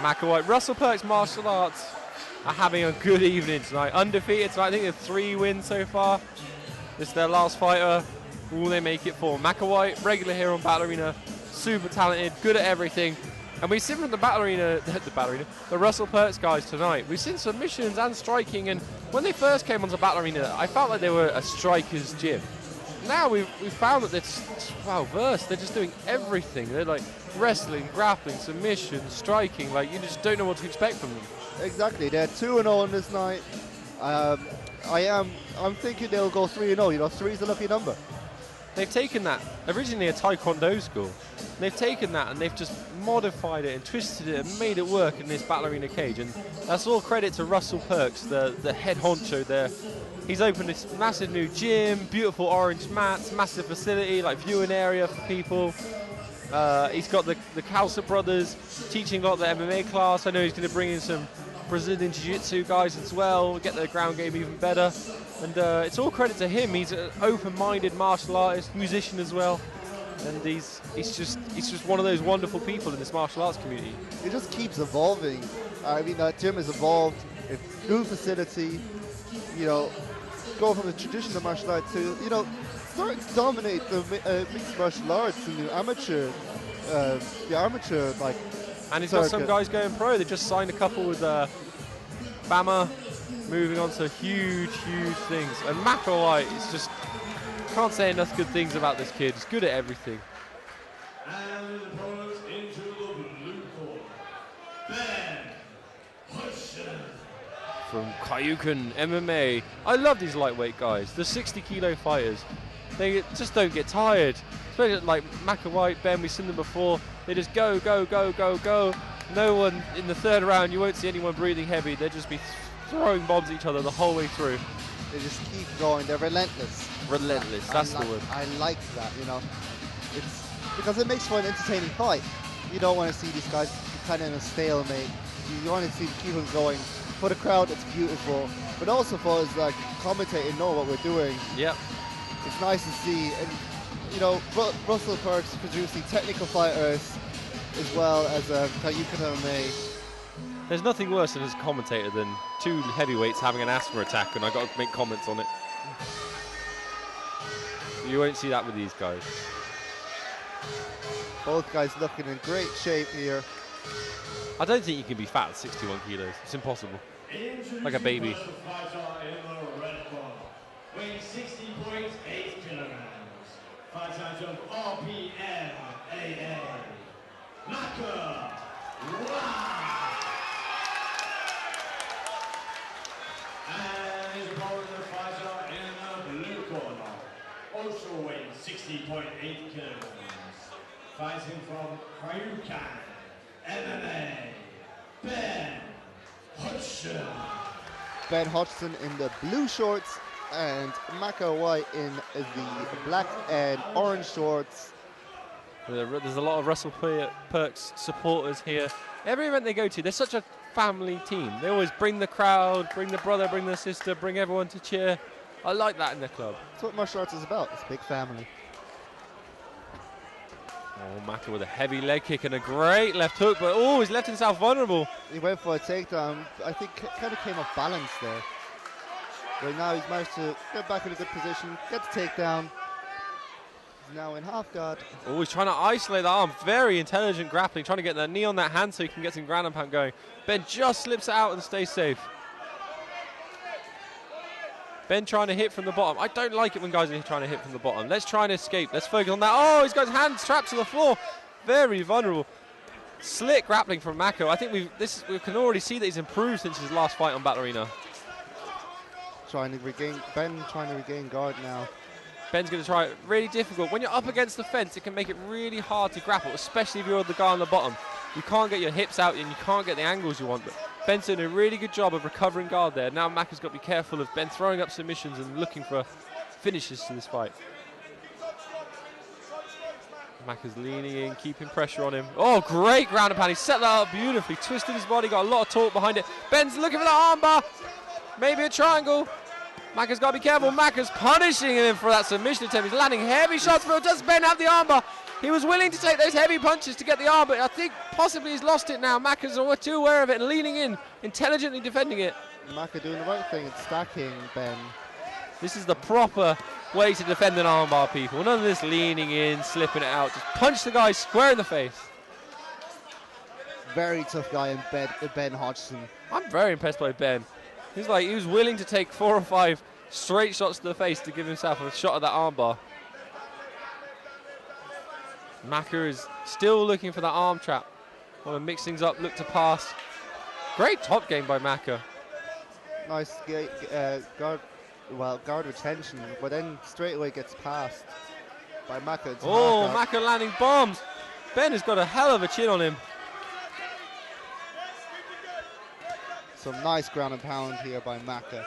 Macca White. Russell Perks Martial Arts are having a good evening tonight. Undefeated tonight. I think they've 3 wins so far. This is their last fighter. All they make it for. Macca White, regular here on Battle Arena. Super talented, good at everything. And we've seen from the Battle Arena, the Russell Perks guys tonight. We've seen submissions and striking. And when they first came onto Battle Arena, I felt like they were a striker's gym. Now we've found that they're well versed. They're just doing everything. They're like wrestling, grappling, submission, striking. Like you just don't know what to expect from them. Exactly. They're 2-0 on this night. I'm thinking they'll go 3-0. You know, 3 is a lucky number. They've taken that, originally a Taekwondo school. They've taken that and they've just modified it and twisted it and made it work in this Battle Arena cage. And that's all credit to Russell Perks, the head honcho there. He's opened this massive new gym, beautiful orange mats, massive facility, like viewing area for people. He's got the Calcer brothers teaching a lot of the MMA class. I know he's going to bring in some Brazilian Jiu-Jitsu guys as well, get their ground game even better. And it's all credit to him. He's an open-minded martial artist, musician as well. And he's just one of those wonderful people in this martial arts community. It just keeps evolving. I mean, that gym has evolved. It's new facility. You know, go from the traditional martial arts to, you know, starting to dominate the mixed martial arts and the amateur like. And he's got some guys going pro. They just signed a couple with Bama, moving on to huge things. And Macca White is just, can't say enough good things about this kid. He's good at everything. And the opponents into the blue corner, Ben Hodgson. From Kyukan MMA. I love these lightweight guys, the 60-kilo fighters. They just don't get tired. Especially like Macca White, Ben, we've seen them before. They just go. No one in the 3rd round, you won't see anyone breathing heavy. They'll just be throwing bombs at each other the whole way through. They just keep going. They're relentless. Relentless, that's the word. I like that, you know. It's because it makes for an entertaining fight. You don't want to see these guys kind of in a stalemate. You want to see keep them going. For the crowd, it's beautiful. But also for us, like, commentating, know what we're doing. Yep. It's nice to see. And, you know, Russell Perks producing technical fighters as well as Kyukan MMA. There's nothing worse as a commentator than 2 heavyweights having an asthma attack and I got to make comments on it. You won't see that with these guys. Both guys looking in great shape here. I don't think you can be fat at 61 kilos. It's impossible. Like a baby. Weighing 60.8 kilograms. 5 times of RPM AA. Macca White. And his opponent, the fighter in the blue corner, also weighing 60.8 kilograms. Fighting from Kyukan MMA, Ben Hodgson. Ben Hodgson in the blue shorts and Macca White in the black and orange shorts. There's a lot of Russell Perks supporters here. Every event they go to, they're such a family team. They always bring the crowd, bring the brother, bring the sister, bring everyone to cheer. I like that in their club. That's what martial arts is about. It's a big family. Oh, Macca with a heavy leg kick and a great left hook, but oh, he's left himself vulnerable. He went for a takedown. I think kind of came off balance there. But now he's managed to get back in a good position, get the takedown. He's now in half guard. Oh, he's trying to isolate the arm. Very intelligent grappling, trying to get that knee on that hand so he can get some ground and pound going. Ben just slips it out and stays safe. Ben trying to hit from the bottom. I don't like it when guys are trying to hit from the bottom. Let's try and escape. Let's focus on that. Oh, he's got his hands trapped to the floor. Very vulnerable. Slick grappling from Macca. I think we can already see that he's improved since his last fight on Battle Arena. Ben trying to regain guard now. Ben's going to try it. Really difficult. When you're up against the fence, it can make it really hard to grapple, especially if you're the guy on the bottom. You can't get your hips out and you can't get the angles you want. But Ben's doing a really good job of recovering guard there. Now Macca's got to be careful of Ben throwing up submissions and looking for finishes to this fight. Macca's leaning in, keeping pressure on him. Oh, great ground and pound. He set that up beautifully, twisted his body, got a lot of torque behind it. Ben's looking for the armbar. Maybe a triangle. Macca's got to be careful. Macca's punishing him for that submission attempt. He's landing heavy shots, but does Ben have the armbar? He was willing to take those heavy punches to get the arm, but I think possibly he's lost it now. Macca's too aware of it and leaning in, intelligently defending it. Macca doing the right thing and stacking Ben. This is the proper way to defend an armbar, people. None of this leaning in, slipping it out. Just punch the guy square in the face. Very tough guy in Ben Hodgson. I'm very impressed by Ben. He was willing to take 4 or 5 straight shots to the face to give himself a shot at that armbar. Macca is still looking for that arm trap. Want to mix things up, look to pass. Great top game by Macca. Nice guard retention, but then straight away gets passed by Macca. Oh, Macca landing bombs. Ben has got a hell of a chin on him. Some nice ground and pound here by Macca.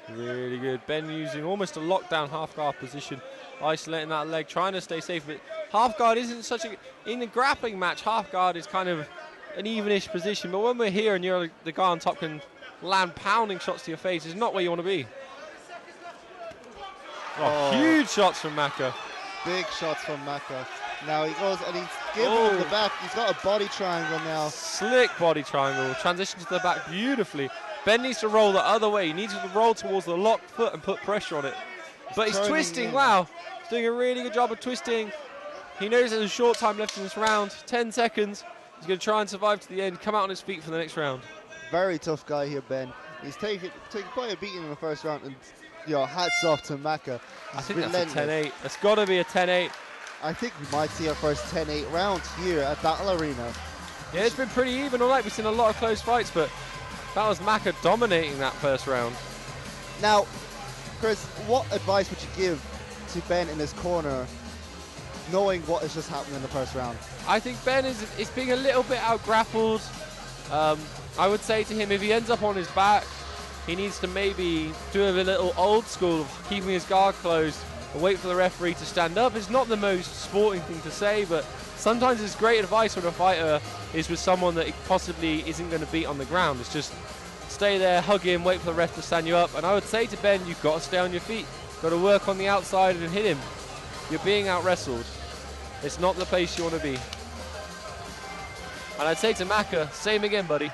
Really good. Ben using almost a lockdown half guard position, isolating that leg, trying to stay safe. But half guard isn't such a. In the grappling match, half guard is kind of an evenish position. But when we're here and you're the guy on top can land pounding shots to your face, is not where you want to be. Oh, huge shots from Macca. Big shots from Macca. Now he goes and he's giving the back. He's got a body triangle now. Slick body triangle. Transition to the back beautifully. Ben needs to roll the other way. He needs to roll towards the locked foot and put pressure on it. But he's twisting. Wow. He's doing a really good job of twisting. He knows there's a short time left in this round. 10 seconds. He's going to try and survive to the end. Come out on his feet for the next round. Very tough guy here, Ben. He's taken quite a beating in the first round. And, hats off to Macca. I think that's a 10-8. That's got to be a 10-8. I think we might see our first 10-8 round here at Battle Arena. Yeah, it's been pretty even all night. We've seen a lot of close fights, but that was Macca dominating that first round. Now, Chris, what advice would you give to Ben in his corner, knowing what has just happened in the first round? I think Ben is being a little bit out-grappled. I would say to him, if he ends up on his back, he needs to maybe do a little old school of keeping his guard closed and wait for the referee to stand up. It's not the most sporting thing to say, but sometimes it's great advice when a fighter is with someone that he possibly isn't going to beat on the ground. It's just stay there, hug him, wait for the ref to stand you up. And I would say to Ben, you've got to stay on your feet. Got to work on the outside and hit him. You're being out-wrestled. It's not the place you want to be. And I'd say to Macca, same again, buddy.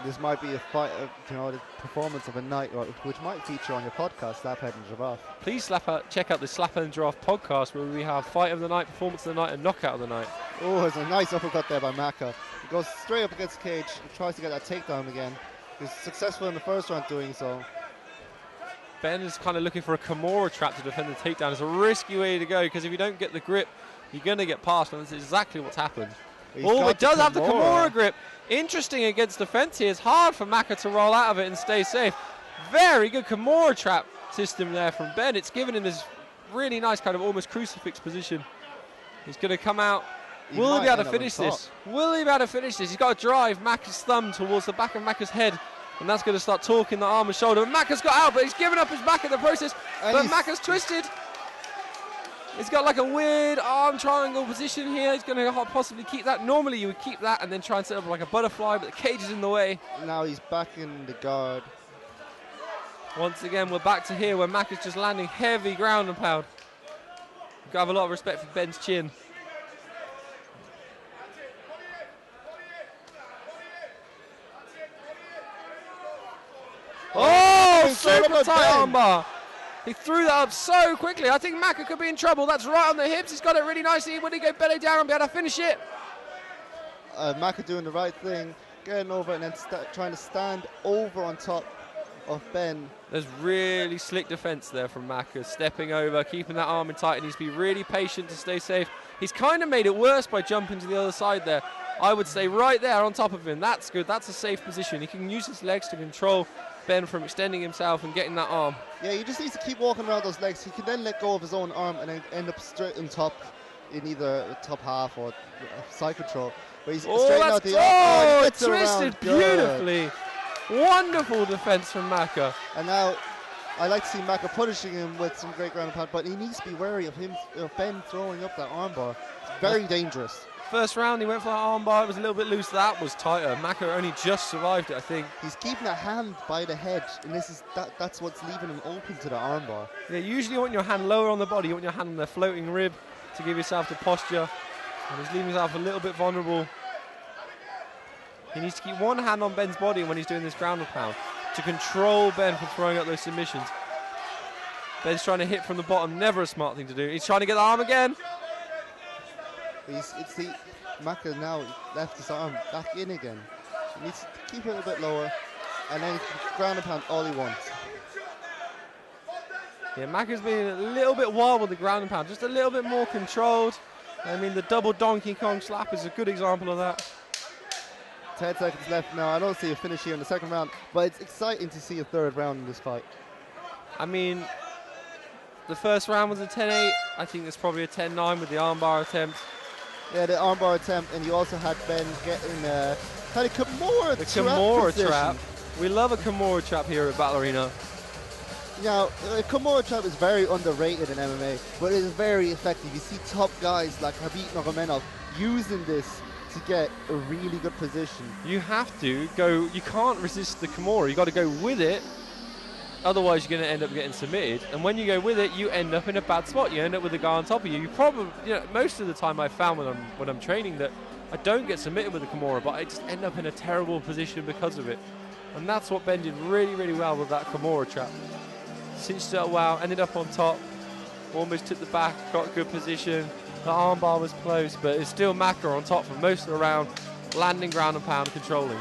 This might be a fight, the performance of a night, which might feature on your podcast, Slaphead and Giraffe. Please check out the Slaphead and Giraffe podcast, where we have fight of the night, performance of the night, and knockout of the night. Oh, there's a nice uppercut there by Macca. He goes straight up against the cage, and tries to get that takedown again. He's successful in the first round doing so. Ben is kind of looking for a Kimura trap to defend the takedown. It's a risky way to go, because if you don't get the grip, you're going to get past, and that's exactly what's happened. Oh, it does have the Kimura grip. Interesting against the fence here. It's hard for Macca to roll out of it and stay safe. Very good Kimura trap system there from Ben. It's given him this really nice kind of almost crucifix position. He's going to come out. Will he be able to finish this? Will he be able to finish this? He's got to drive Macca's thumb towards the back of Macca's head, and that's going to start torquing the arm and shoulder. And Macca's got out, but he's given up his back in the process. But Macca's twisted. He's got like a weird arm triangle position here. He's going to possibly keep that. Normally you would keep that and then try and set up like a butterfly, but the cage is in the way. Now he's back in the guard. Once again, we're back to here where Mac is just landing heavy ground and pound. You've got to have a lot of respect for Ben's chin. Oh, super tight armbar. He threw that up so quickly. I think Macca could be in trouble. That's right on the hips. He's got it really nicely. When he go belly down and be able to finish it. Macca doing the right thing, getting over and then trying to stand over on top of Ben. There's really slick defense there from Macca. Stepping over, keeping that arm in tight. He needs to be really patient to stay safe. He's kind of made it worse by jumping to the other side there. I would say right there on top of him. That's good. That's a safe position. He can use his legs to control Ben from extending himself and getting that arm. Yeah, he just needs to keep walking around those legs. He can then let go of his own arm and then end up straight on top in either top half or side control. But he's out the twisted beautifully. Wonderful defense from Macca. And now I like to see Macca punishing him with some great ground and pound, but he needs to be wary of him, Ben throwing up that armbar. It's very dangerous. First round, he went for that armbar. It was a little bit loose. That was tighter. Macca only just survived it, I think. He's keeping a hand by the head, and that's what's leaving him open to the armbar. Yeah, usually you want your hand lower on the body. You want your hand on the floating rib to give yourself the posture. And he's leaving himself a little bit vulnerable. He needs to keep one hand on Ben's body when he's doing this ground and pound to control Ben from throwing up those submissions. Ben's trying to hit from the bottom. Never a smart thing to do. He's trying to get the arm again. Macca now left his arm back in again. He needs to keep it a bit lower, and then ground and pound all he wants. Yeah, Macca's been a little bit wild with the ground and pound, just a little bit more controlled. I mean, the double Donkey Kong slap is a good example of that. 10 seconds left now. I don't see a finish here in the second round, but it's exciting to see a third round in this fight. I mean, the first round was a 10-8. I think there's probably a 10-9 with the armbar attempt. Yeah, the armbar attempt, and you also had Ben getting kind of Kimura The trap Kimura position. trap. We love a Kimura trap here at Battle Arena. Now, Kimura trap is very underrated in MMA, but it is very effective. You see top guys like Khabib Nurmagomedov using this to get a really good position. You have to go, you can't resist the Kimura, you got to go with it, otherwise you're going to end up getting submitted, and when you go with it, you end up in a bad spot. You end up with a guy on top of you. You probably, most of the time I found when I'm training that I don't get submitted with the Kimura, but I just end up in a terrible position because of it. And that's what Ben did really, really well with that Kimura trap. Cinched it a wow, ended up on top, almost took the back, got a good position. The armbar was close, but it's still Macca on top for most of the round, landing ground and pound, controlling.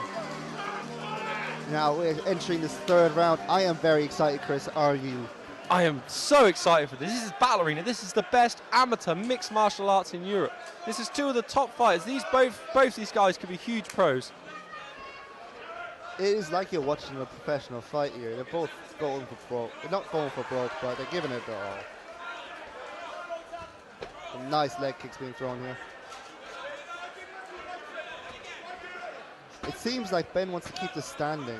Now we're entering this third round. I am very excited, Chris. Are you? I am so excited for this. This is Battle Arena. This is the best amateur mixed martial arts in Europe. This is two of the top fighters. Both these guys could be huge pros. It is like you're watching a professional fight here. They're both going for broke. They're not going for broke, but they're giving it their all. Some nice leg kicks being thrown here. It seems like Ben wants to keep this standing.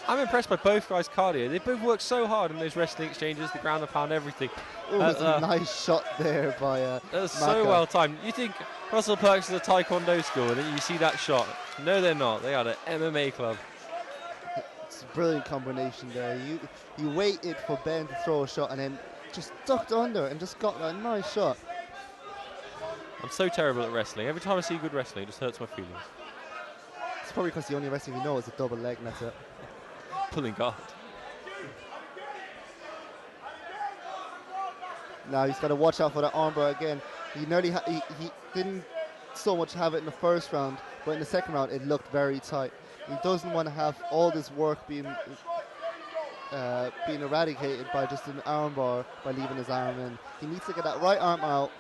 I'm impressed by both guys' cardio. They both work so hard in those wrestling exchanges, the ground and pound, everything. Oh, it's a nice shot there by that was Macca. so well timed. You think Russell Perks is a Taekwondo school, and then you see that shot. No, they're not. They are an MMA club. It's a brilliant combination there. You waited for Ben to throw a shot and then just ducked under and just got a nice shot. I'm so terrible at wrestling. Every time I see good wrestling, it just hurts my feelings. It's probably because the only wrestling you know is a double leg, and that's it. Pulling guard. Now he's got to watch out for the armbar again. He nearly he didn't so much have it in the first round, but in the second round it looked very tight. He doesn't want to have all this work being eradicated by just an armbar by leaving his arm in. He needs to get that right arm out,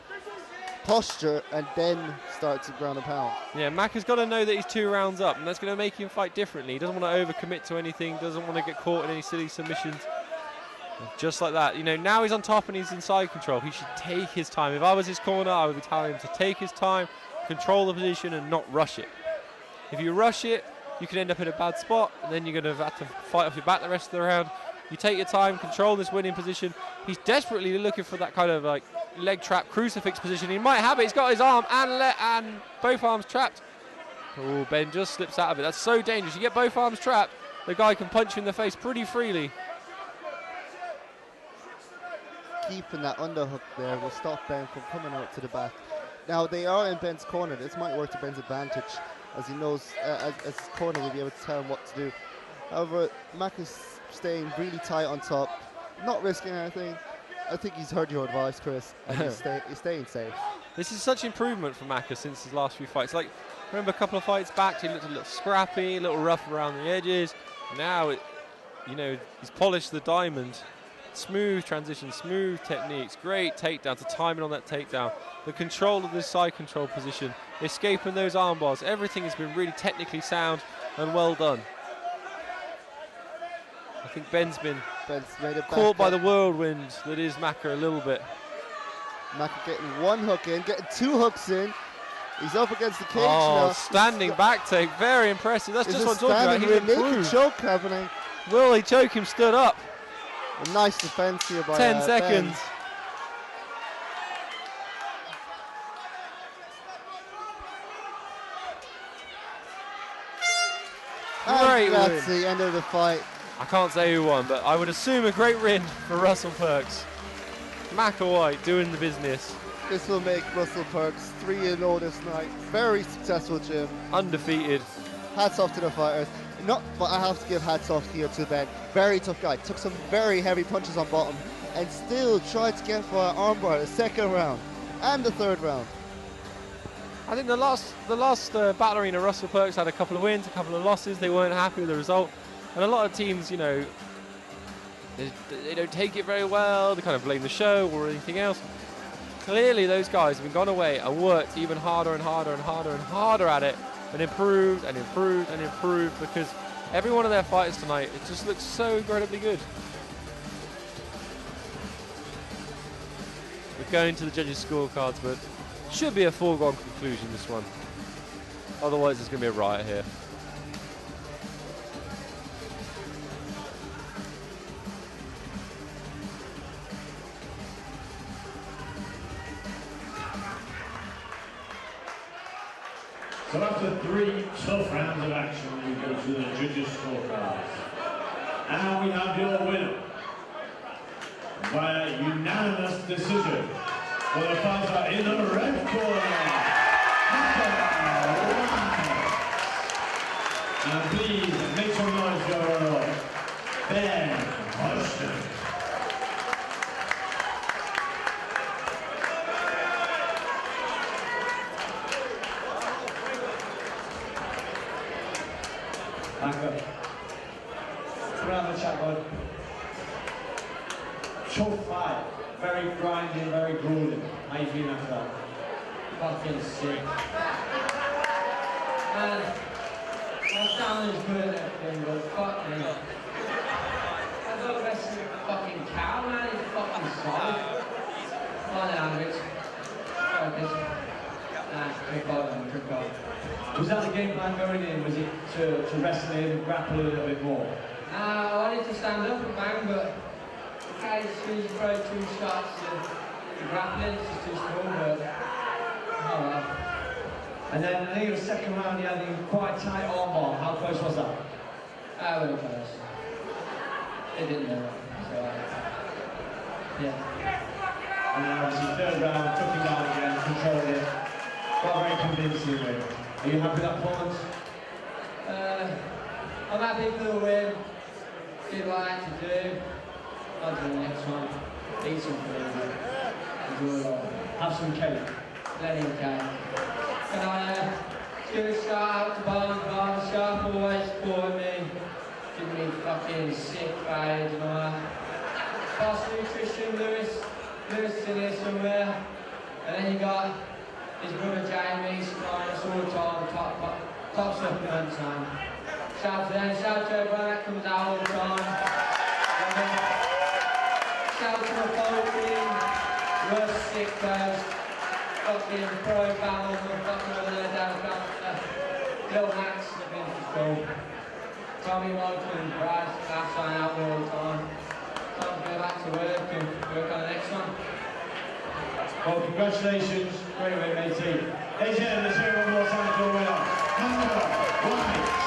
posture, and then start to ground and pound. Yeah, Macca's got to know that he's 2 rounds up, and that's going to make him fight differently. He doesn't want to overcommit to anything, doesn't want to get caught in any silly submissions. Just like that. Now he's on top and he's in side control. He should take his time. If I was his corner, I would be telling him to take his time, control the position, and not rush it. If you rush it, you can end up in a bad spot, and then you're going to have to fight off your back the rest of the round. You take your time, control this winning position. He's desperately looking for that kind of like leg trap crucifix position. He might have it. He's got his arm and both arms trapped. Oh, Ben just slips out of it. That's so dangerous. You get both arms trapped, the guy can punch you in the face pretty freely. Keeping that underhook there will stop Ben from coming out to the back. Now they are in Ben's corner. This might work to Ben's advantage, as he knows as his corner will be able to tell him what to do. However, Macca is staying really tight on top, not risking anything. I think he's heard your advice, Chris, and he's staying safe. This is such improvement for Macca since his last few fights. Like, remember a couple of fights back, he looked a little scrappy, a little rough around the edges. Now, he's polished the diamond. Smooth transition, smooth techniques, great takedowns, the timing on that takedown, the control of this side control position, escaping those arm bars. Everything has been really technically sound and well done. I think Ben's made it caught by the whirlwind that is Macca a little bit. Macca getting one hook in, getting 2 hooks in. He's up against the cage now. Standing back take, very impressive. That's just what I'm talking about. He's naked choke happening. Will he choke him stood up? A nice defense here by 10 seconds. Ben. Great and that's win. the end of the fight. I can't say who won, but I would assume a great win for Russell Perks. Macca White doing the business. This will make Russell Perks 3-0 this night. Very successful gym. Undefeated. Hats off to the fighters. But I have to give hats off here to Ben. Very tough guy. Took some very heavy punches on bottom and still tried to get for an armbar the second round and the third round. I think the last Battle Arena, Russell Perks had a couple of wins, a couple of losses. They weren't happy with the result. And a lot of teams, you know, they don't take it very well. They kind of blame the show or anything else. Clearly, those guys have gone away and worked even harder and harder and harder and harder at it and improved and improved and improved, because every one of their fighters tonight, it just looks so incredibly good. We're going to the judges' scorecards, but should be a foregone conclusion, this one. Otherwise, there's going to be a riot here. So after 3 tough rounds of action, we go to the judges' scorecards. And we have your winner via unanimous decision for the fighter in the red corner, Macca. And please make some noise for Ben Hodgson. Macca. Come around the chat, bud. Tough fight. Very grinding, very grueling. How you feeling after that? Fucking sick. Man, my sound is good and everything, but fuck me. I got wrestling with a fucking cow, man. He's fucking solid. On the average. Fuck this. Nah, trick on, trick on. Was that the game plan going in? Was it to wrestle in, grapple a little bit more? I wanted to stand up and bang, but okay, as soon as you throw 2 shots, the grappling is just too small, but oh well. And then I think the second round you had a quite tight armbar. How close was that? Really close. It didn't know that, so yeah. And then obviously third round, took him down again, controlled it. Got very convincing win. Are you happy with that performance? I'm happy for the win. Did what I had to do. I'll do the next one. Eat some food. Enjoy life. Have some cake. Plenty of cake. Can I give a shout out to Barnes Sharp, always supporting me. Giving me fucking sick grades and all that. Boss Nutrition, Lewis is in here somewhere. And then you got his brother Jamie, supplying us all the time, top supplements, man. Shout out to them, shout out to everyone that comes out all the time. Shout out to the whole team, worst sick guys, fucking pro battles, fucking over there down Little Max, the vintage goal. Tommy Walton, Bryce, that's sign out all the time. Time to go back to work and work on the next one. Well, congratulations. Great win, matey. Ladies and gentlemen, let's hear one more time to a winner. Macca White.